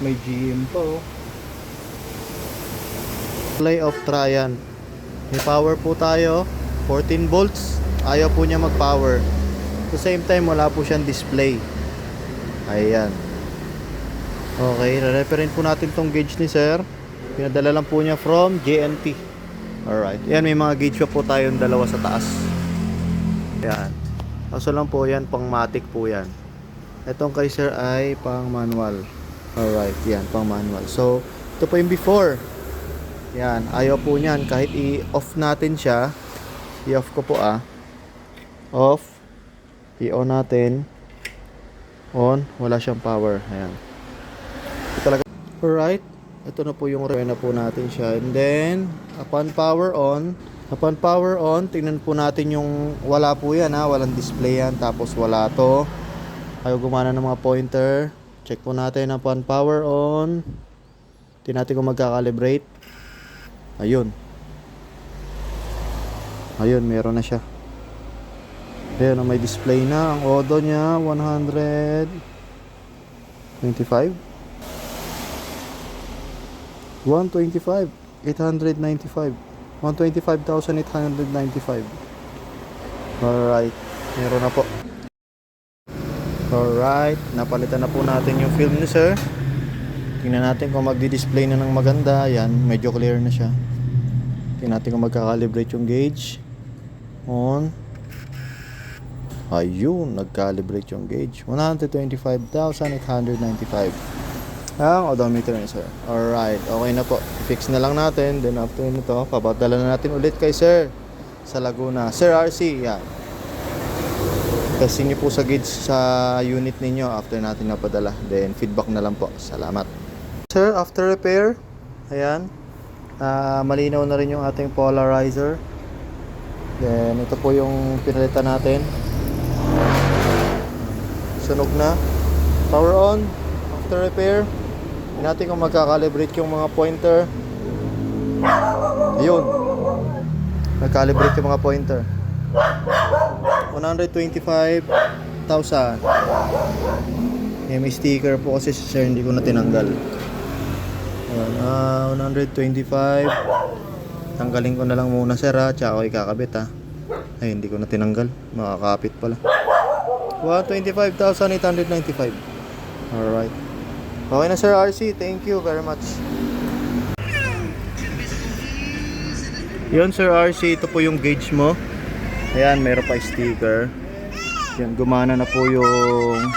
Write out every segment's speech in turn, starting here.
may GM pa oh. Play of Tryon. May power po tayo. 14 volts. Ayaw po niya mag-power. At the same time, wala po siyang display. Ayan. Okay, re-referin po natin tong gauge ni sir. Pinadala lang po niya from JNT. Alright. Yan, may mga gauge pa po tayong dalawa sa taas. Yan. Kaso lang po yan, pang matic po yan. Itong kay sir ay pang manual. Alright, yan, pang manual. So, ito po yung before. Yan, ayaw po niyan. Kahit i-off natin siya, i-off ko po off. I-on natin. On, wala siyang power. Ayan. Ito talaga. Alright, ito na po yung na po natin siya. And then, upon power on, tingnan po natin yung wala po yan walang display yan. Tapos wala to. Ayaw gumana ng mga pointer. Check po natin upon power on. Tingnan natin kung magkakalibrate. Ayun. Ayun, meron na siya. Ayun, may display na. Ang odo niya, 125. 125. 895. 125,895. Alright. Meron na po. Alright. Napalitan na po natin yung film ni sir. Tingnan natin kung magdi-display na ng maganda. Yan, medyo clear na siya. Tingnan natin kung magka-calibrate yung gauge. On. Ayun, nag-calibrate yung gauge. 125,895. Ang odometer ni sir. Alright, okay na po. I-fix na lang natin. Then after nito, papadala na natin ulit kay sir sa Laguna. Sir RC, yan. Testing niyo po sa gauge sa unit ninyo after natin napadala. Then feedback na lang po. Salamat. Sir, after repair, ayan, malinaw na rin yung ating polarizer. Then ito po yung pinalitan natin. Sunog na. Power on. After repair, hindi natin kung magkakalibrate yung mga pointer. Ayun, nagkalibrate yung mga pointer. 125,000. May sticker po kasi sir, hindi ko na tinanggal. 125. Tanggalin ko na lang muna sir tsaka ko ikakabit ay hindi ko na tinanggal, makakapit pala. 125,895. Alright, okay na sir RC, thank you very much. Yun sir RC, ito po yung gauge mo. Ayan, meron pa sticker. Yan, gumana na po yung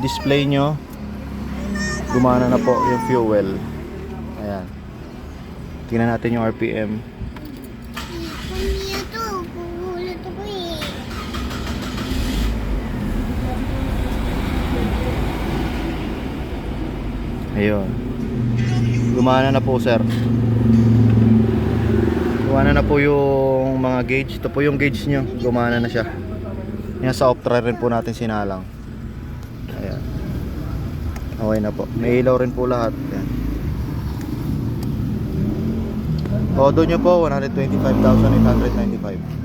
display nyo. Gumana na po yung fuel. Ayan. Tingnan natin yung RPM. Ayun. Gumana na po sir. Gumana na po yung mga gauge. Ito po yung gauge nyo. Gumana na siya. Yan sa Optra rin po natin sinalang. Ayan. Okay na po. May ilaw rin po lahat. Ayan. Odo nyo po 125,895.